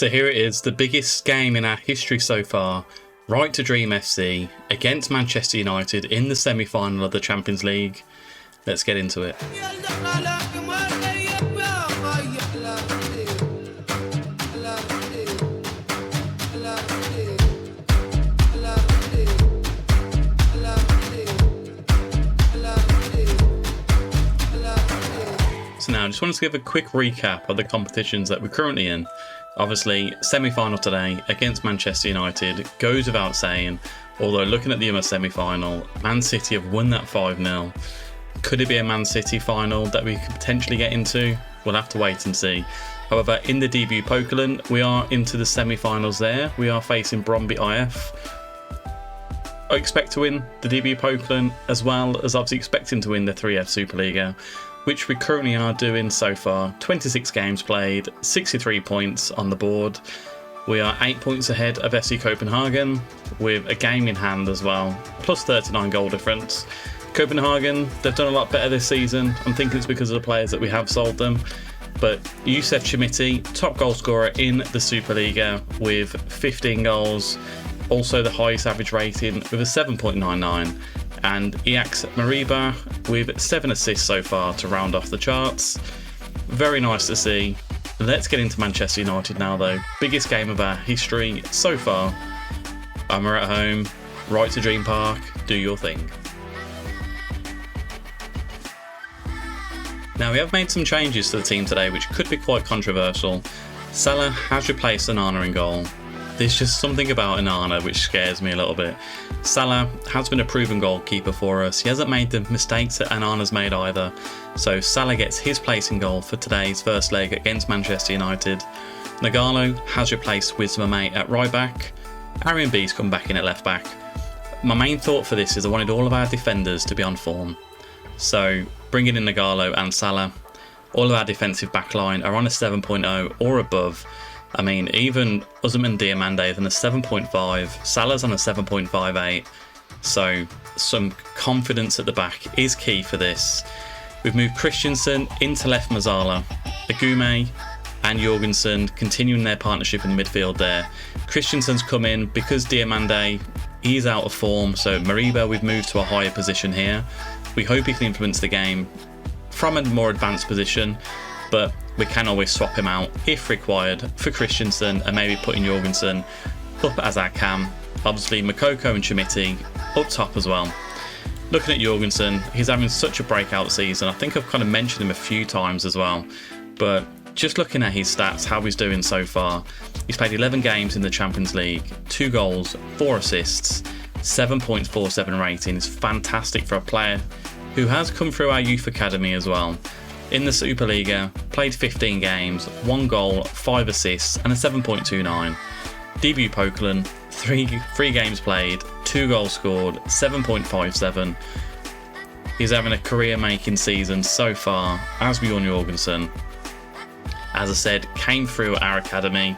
So here it is, the biggest game in our history so far. Right to Dream FC against Manchester United in the semi-final of the Champions League. Let's get into it. So now I just wanted to give a quick recap of the competitions that we're currently in. Obviously, semi-final today against Manchester United goes without saying, although looking at the other semi-final, Man City have won that 5-0. Could it be a Man City final that we could potentially get into? We'll have to wait and see. However, in the debut Pokerland, we are into the semi-finals there. We are facing Bromby IF. I expect to win the debut Pokerland, as well as obviously expecting to win the 3F Superliga, which we currently are doing so far. 26 games played, 63 points on the board. We are 8 points ahead of FC Copenhagen, with a game in hand as well, plus 39 goal difference. Copenhagen, they've done a lot better this season. I'm thinking it's because of the players that we have sold them. But Youssef Chimiti, top goal scorer in the Superliga with 15 goals, also the highest average rating with a 7.99. And Iax Mariba with 7 assists so far to round off the charts. Very nice to see. Let's get into Manchester United now though. Biggest game of our history so far. We're at home, right to Dream Park, do your thing. Now we have made some changes to the team today which could be quite controversial. Salah has replaced Onana in goal. There's just something about Onana which scares me a little bit. Salah has been a proven goalkeeper for us. He hasn't made the mistakes that Onana's made either. So Salah gets his place in goal for today's first leg against Manchester United. Nagalo has replaced Wismame at right back. Arian B's come back in at left back. My main thought for this is I wanted all of our defenders to be on form. So bringing in Nagalo and Salah, all of our defensive backline are on a 7.0 or above. I mean, even Usman Diomande is on a 7.5, Salah's on a 7.58, so some confidence at the back is key for this. We've moved Christensen into left Mazzala, Agume and Jorgensen continuing their partnership in the midfield there. Christensen's come in because Diomande, he's out of form, so Mariba we've moved to a higher position here. We hope he can influence the game from a more advanced position, but we can always swap him out if required for Christensen and maybe putting Jorgensen up as our cam. Obviously Makoko and Chimiti up top as well. Looking at Jorgensen, he's having such a breakout season. I think I've kind of mentioned him a few times as well, but just looking at his stats, how he's doing so far, he's played 11 games in the Champions League, 2 goals, 4 assists, 7.47 rating. Is fantastic for a player who has come through our youth academy as well. In the Superliga, played 15 games, 1 goal, 5 assists and a 7.29. Debut Pokerland, 3 games played, 2 goals scored, 7.57. He's having a career-making season so far, as Bjorn Jorgensen. As I said, came through our academy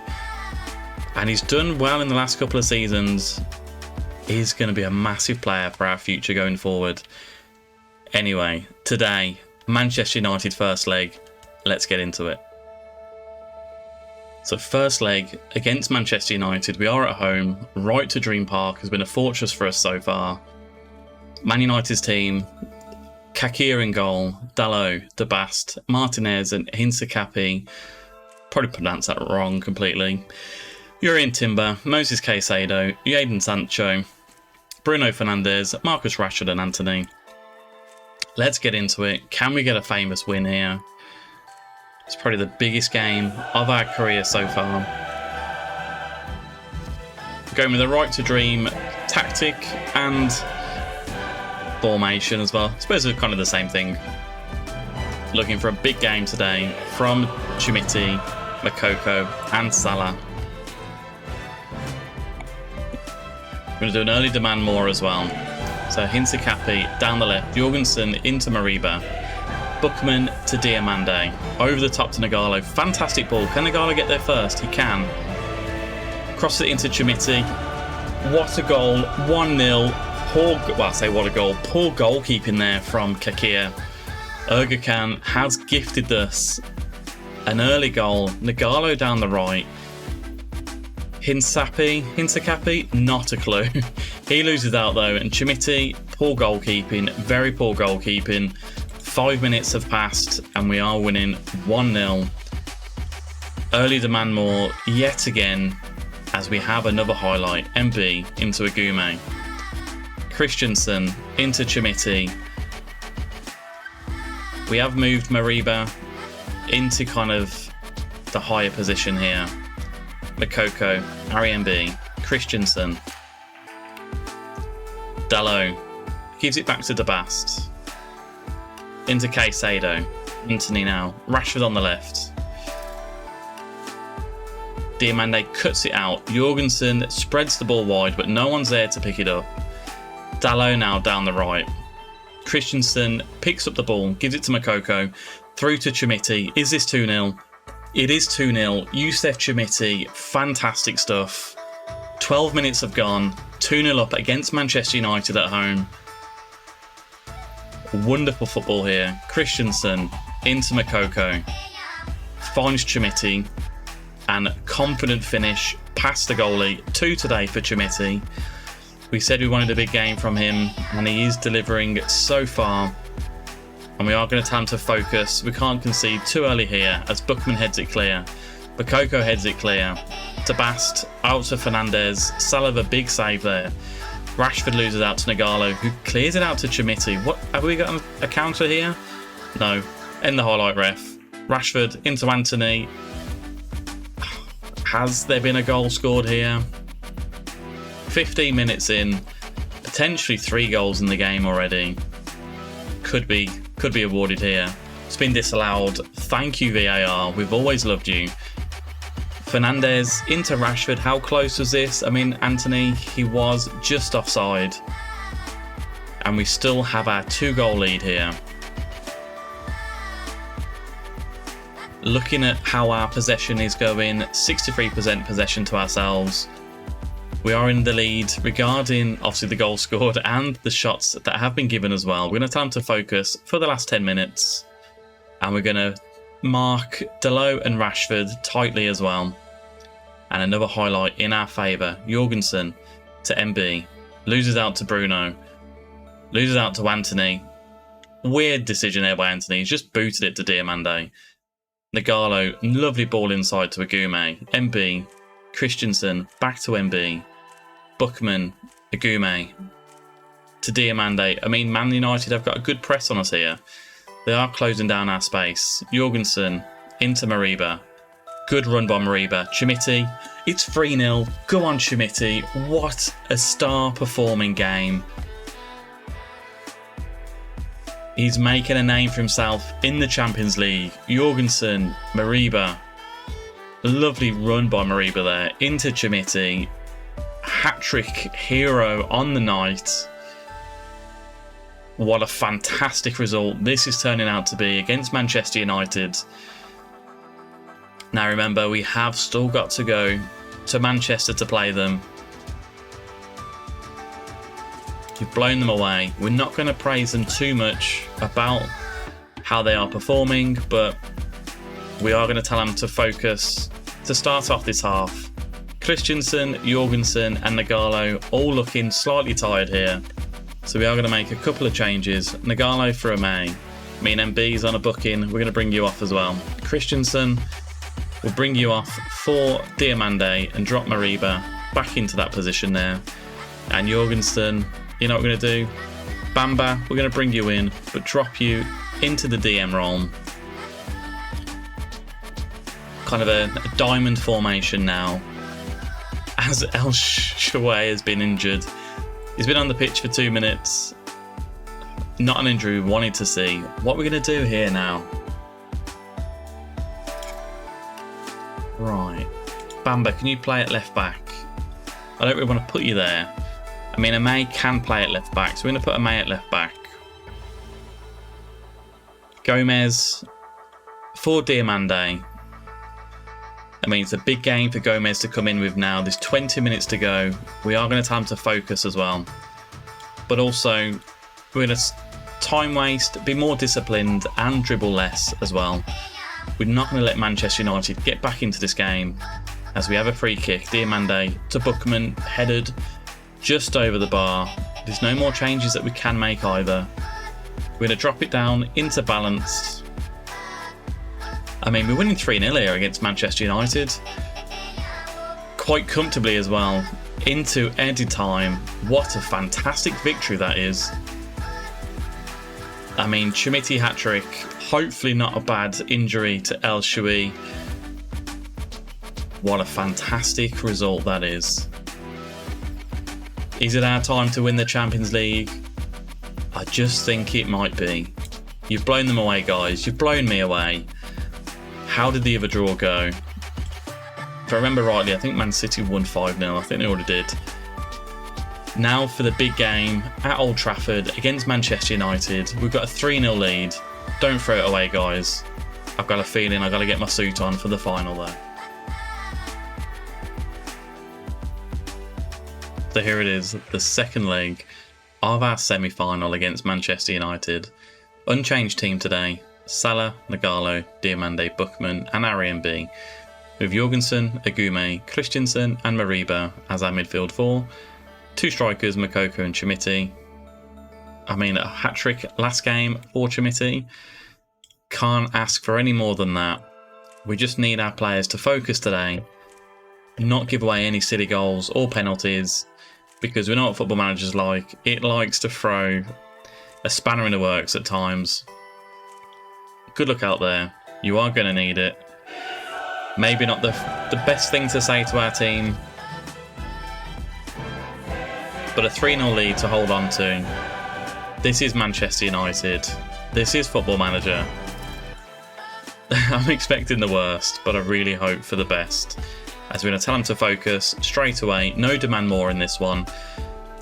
and he's done well in the last couple of seasons. He's going to be a massive player for our future going forward. Anyway, today, Manchester United first leg, let's get into it. So first leg against Manchester United, we are at home. Right to Dream Park has been a fortress for us so far. Man United's team, Kakir in goal, Dalot, De Bast, Martinez and Hinsakapi, probably pronounced that wrong completely. Urian Timber, Moses Caicedo, Jadon Sancho, Bruno Fernandes, Marcus Rashford and Anthony. Let's get into it. Can we get a famous win here? It's probably the biggest game of our career so far. Going with the right to dream tactic and formation as well. I suppose it's kind of the same thing. Looking for a big game today from Chimiti, Makoko and Salah. We're going to do an early demand more as well. So Hinsakapi down the left, Jorgensen into Mariba, Buchmann to Diomande, over the top to Nagalo. Fantastic ball. Can Nagalo get there first? He can. Cross it into Chimiti. What a goal. 1-0. Well, I say what a goal. Poor goalkeeping there from Kakir. Ergocan has gifted us an early goal. Nagalo down the right. Hinsakapi, not a clue. He loses out though, and Chimiti, poor goalkeeping, very poor goalkeeping. 5 minutes have passed and we are winning 1-0. Early demand more yet again as we have another highlight. MB into Agume. Christensen into Chimiti. We have moved Mariba into kind of the higher position here. Makoko, RMB, Christensen. Dalot gives it back to Dabast. Into Caicedo. Anthony now. Rashford on the left. Diamande cuts it out. Jorgensen spreads the ball wide, but no one's there to pick it up. Dalot now down the right. Christensen picks up the ball, gives it to Makoko. Through to Chimiti. Is this 2-0? It is 2-0. Youssef Chimiti, fantastic stuff. 12 minutes have gone. 2-0 up against Manchester United at home. Wonderful football here. Christensen into Makoko. Finds Chimiti. And confident finish past the goalie. 2 today for Chimiti. We said we wanted a big game from him, and he is delivering so far. And we are going to tell him to focus. We can't concede too early here as Buckman heads it clear. Bakoko heads it clear. Tabast out to Fernandez. Salah a big save there. Rashford loses out to Nagalo, who clears it out to Chimiti. What, have we got a counter here? No. End the highlight, ref. Rashford into Anthony. Has there been a goal scored here? 15 minutes in, potentially 3 goals in the game already. Could be awarded here. It's been disallowed. Thank you, VAR. We've always loved you. Fernandez into Rashford. How close was this? I mean, Anthony, he was just offside. And we still have our 2-goal lead here. Looking at how our possession is going, 63% possession to ourselves. We are in the lead regarding, obviously, the goal scored and the shots that have been given as well. We're going to time to focus for the last 10 minutes. And we're going to mark Dalot and Rashford tightly as well. And another highlight in our favour. Jorgensen to MB. Loses out to Bruno. Loses out to Anthony. Weird decision there by Anthony. He's just booted it to Diamande. Nagalo, lovely ball inside to Agume. MB. Christensen, back to MB. Buckman, Agume, to Diamande. I mean, Man United have got a good press on us here. They are closing down our space. Jorgensen, into Mariba. Good run by Mariba. Chimiti, it's 3-0. Go on, Chimiti. What a star-performing game. He's making a name for himself in the Champions League. Jorgensen, Mariba. Lovely run by Mariba there. Into Chimiti. Hat-trick hero on the night. What a fantastic result this is turning out to be against Manchester United. Now remember, we have still got to go to Manchester to play them. We've blown them away. We're not going to praise them too much about how they are performing, but we are going to tell them to focus to start off this half. Christensen, Jorgensen and Nagalo all looking slightly tired here. So we are going to make a couple of changes. Nagalo for a May. Me and MB's on a booking. We're going to bring you off as well. Christensen will bring you off for Diamande and drop Mariba back into that position there. And Jorgensen, you know what we're going to do? Bamba, we're going to bring you in, but drop you into the DM role. Kind of a diamond formation now. As El Shaarawy has been injured. He's been on the pitch for 2 minutes. Not an injury we wanted to see. What we're going to do here now. Right. Bamba, can you play at left back? I don't really want to put you there. I mean, a May can play at left back, so we're going to put a May at left back. Gomez for Diamande. I mean, it's a big game for Gomez to come in with now. There's 20 minutes to go. We are going to tell him to focus as well. But also, we're going to time waste, be more disciplined and dribble less as well. We're not going to let Manchester United get back into this game. as we have a free kick. Diamande to Bookman, headed just over the bar. There's no more changes that we can make either. We're going to drop it down into balance. I mean, we're winning 3-0 here against Manchester United. Quite comfortably as well. Into added time. What a fantastic victory that is. I mean, Chermiti hat-trick. Hopefully not a bad injury to El Shui. What a fantastic result that is. Is it our time to win the Champions League? I just think it might be. You've blown them away, guys. You've blown me away. How did the other draw go? If I remember rightly, I think Man City won 5-0. I think they already did. Now for the big game at Old Trafford against Manchester United. We've got a 3-0 lead. Don't throw it away, guys. I've got a feeling I've got to get my suit on for the final there. So here it is, the second leg of our semi-final against Manchester United. Unchanged team today. Salah, Nagalo, Diamande, Bookman and Arian B. With Jorgensen, Agume, Christensen and Mariba as our midfield four. Two strikers, Makoko and Chermiti. I mean, a hat-trick last game for Chermiti. Can't ask for any more than that. We just need our players to focus today. Not give away any silly goals or penalties. Because we know what Football Manager's like. It likes to throw a spanner in the works at times. Good luck out there. You are going to need it. Maybe not the best thing to say to our team. But a 3-0 lead to hold on to. This is Manchester United. This is Football Manager. I'm expecting the worst, but I really hope for the best. As we're going to tell them to focus straight away. No demand more in this one.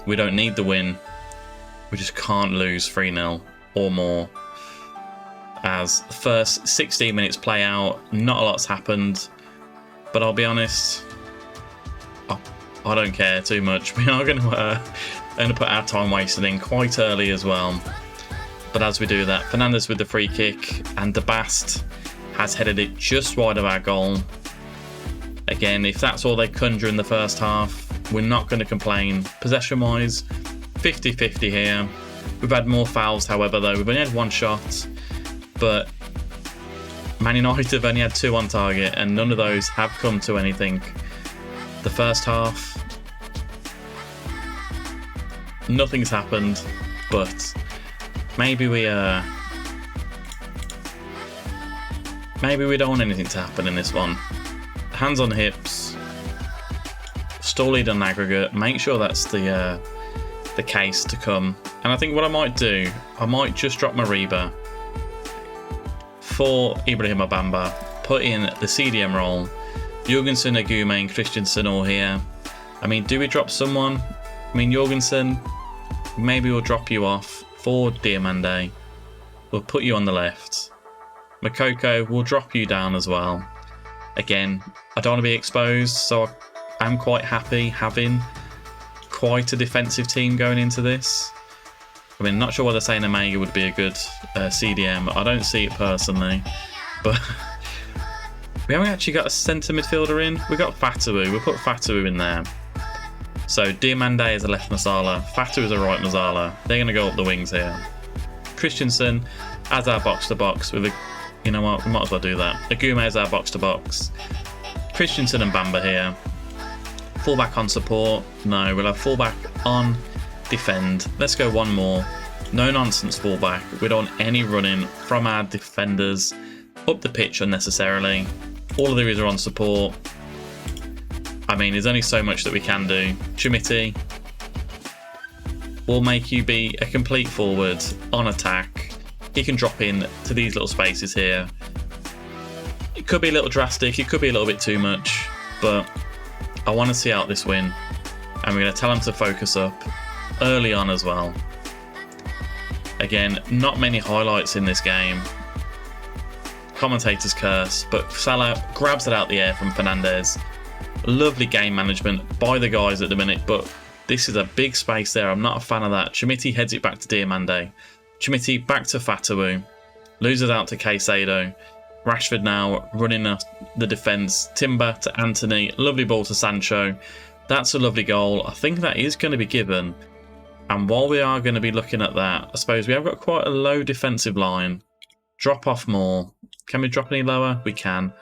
We don't need the win. We just can't lose 3-0 or more. As the first 16 minutes play out, not a lot's happened. But I'll be honest, I don't care too much. We are going to put our time wasted in quite early as well. But as we do that, Fernandes with the free kick and De Bast has headed it just wide of our goal. Again, if that's all they conjure in the first half, we're not going to complain. Possession-wise, 50-50 here. We've had more fouls, however, though. We've only had one shot, but Man United have only had 2 on target, and none of those have come to anything. The first half, nothing's happened, but maybe we don't want anything to happen in this one. Hands on hips, stall lead on aggregate, make sure that's the case to come. And I think what I might do, I might just drop Mariba for Ibrahim Abamba, put in the CDM role, Jorgensen, Agume and Christensen all here. I mean, do we drop someone? I mean, Jorgensen, maybe we'll drop you off for Diamande. We'll put you on the left. Makoko, we'll drop you down as well. Again, I don't want to be exposed, so I'm quite happy having quite a defensive team going into this. I mean, not sure whether saying Omega would be a good CDM. I don't see it personally, but we haven't actually got a centre midfielder in. We've got Fatawu. We'll put Fatawu in there. So Diamande is a left Masala. Fatawu is a right Masala. They're going to go up the wings here. Christensen as our box-to-box with a... You know what? We might as well do that. Agume is our box-to-box. Christensen and Bamba here. Fullback on support. No, we'll have fullback on defend. Let's go one more. No nonsense fullback. We don't want any running from our defenders up the pitch unnecessarily. All of these are on support. I mean, there's only so much that we can do. Chermiti will make you be a complete forward on attack. He can drop in to these little spaces here. It could be a little drastic, it could be a little bit too much, but I want to see out this win. And we're going to tell him to focus up early on as well. Again, not many highlights in this game. Commentator's curse, but Salah grabs it out the air from Fernandes. Lovely game management by the guys at the minute, but this is a big space there. I'm not a fan of that. Chermiti heads it back to Diamande. Chermiti back to Fatawu. Loses out to Caicedo. Rashford now running the defence. Timber to Anthony. Lovely ball to Sancho. That's a lovely goal. I think that is going to be given. And while we are going to be looking at that, I suppose we have got quite a low defensive line. Drop off more. Can we drop any lower? We can.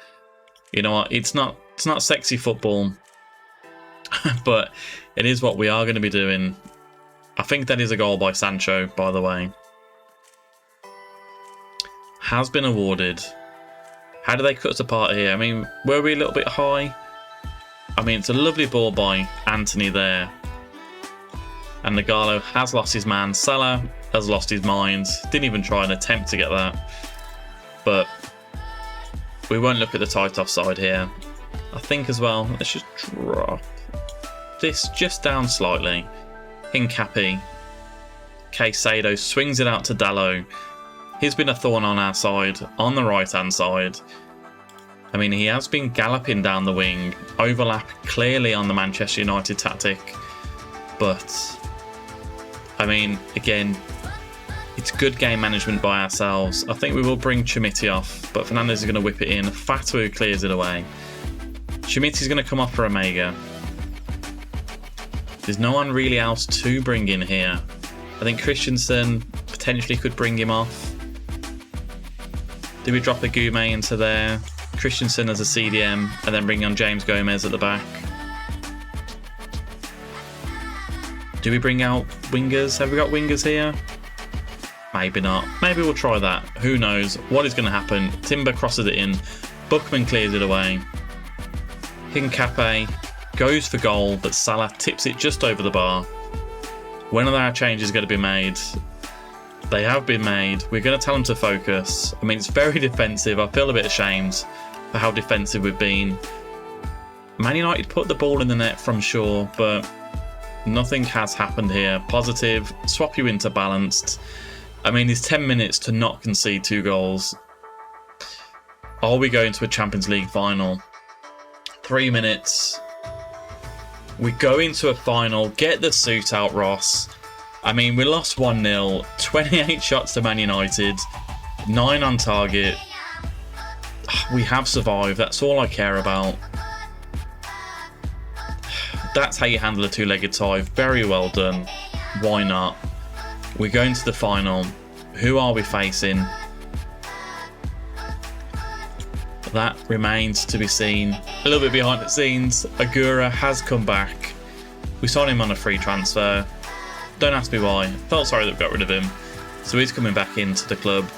You know what? It's not sexy football, but it is what we are going to be doing. I think that is a goal by Sancho, by the way. Has been awarded. How do they cut us apart here? I mean, were we a little bit high? I mean, it's a lovely ball by Anthony there. And Nagalo has lost his man. Salah has lost his mind. Didn't even try and attempt to get that. But we won't look at the tight offside here. I think as well, let's just drop this just down slightly. Hincapi. Caicedo swings it out to Dalot. He's been a thorn on our side, on the right-hand side. I mean, he has been galloping down the wing. Overlap clearly on the Manchester United tactic. But, I mean, again, it's good game management by ourselves. I think we will bring Chimiti off, but Fernandes is going to whip it in. Fatu clears it away. Chimiti's going to come off for Omega. There's no one really else to bring in here. I think Christensen potentially could bring him off. Do we drop a Gume into there? Christensen as a CDM and then bring on James Gomez at the back. Do we bring out wingers? Have we got wingers here? Maybe not. Maybe we'll try that. Who knows what is going to happen. Timber crosses it in. Buckman clears it away. Hincapi goes for goal, but Salah tips it just over the bar. When are our changes going to be made? They have been made. We're going to tell them to focus. I mean, it's very defensive. I feel a bit ashamed for how defensive we've been. Man United put the ball in the net from Shaw, but nothing has happened here. Positive. Swap you into balanced. I mean, there's 10 minutes to not concede 2 goals. Are we going to a Champions League final? 3 minutes. We go into a final. Get the suit out, Ross. I mean, we lost 1-0. 28 shots to Man United. 9 on target. We have survived. That's all I care about. That's how you handle a 2-legged tie. Very well done. Why not? We're going to the final. Who are we facing? That remains to be seen. A little bit behind the scenes, Agura has come back. We signed him on a free transfer. Don't ask me why. Felt sorry that we got rid of him. So he's coming back into the club.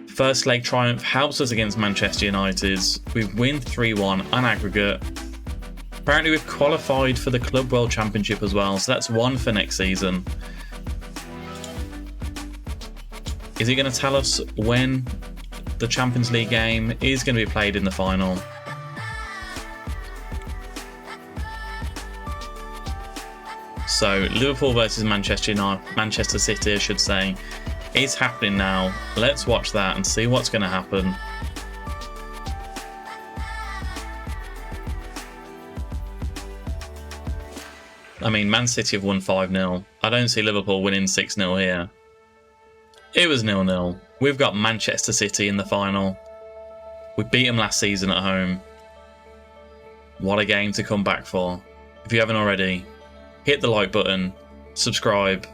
First leg triumph helps us against Manchester United. We win 3-1 on aggregate. Apparently we've qualified for the Club World Championship as well, so that's 1 for next season. Is he going to tell us when the Champions League game is going to be played in the final? So Liverpool versus Manchester City, I should say, is happening now. Let's watch that and see what's going to happen. I mean, Man City have won 5-0. I don't see Liverpool winning 6-0 here. It was 0-0. We've got Manchester City in the final. We beat them last season at home. What a game to come back for. If you haven't already, hit the like button, subscribe,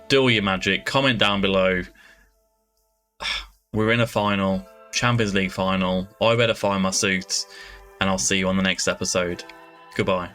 do all your magic, comment down below. We're in a final, Champions League final. I better find my suit, and I'll see you on the next episode. Goodbye.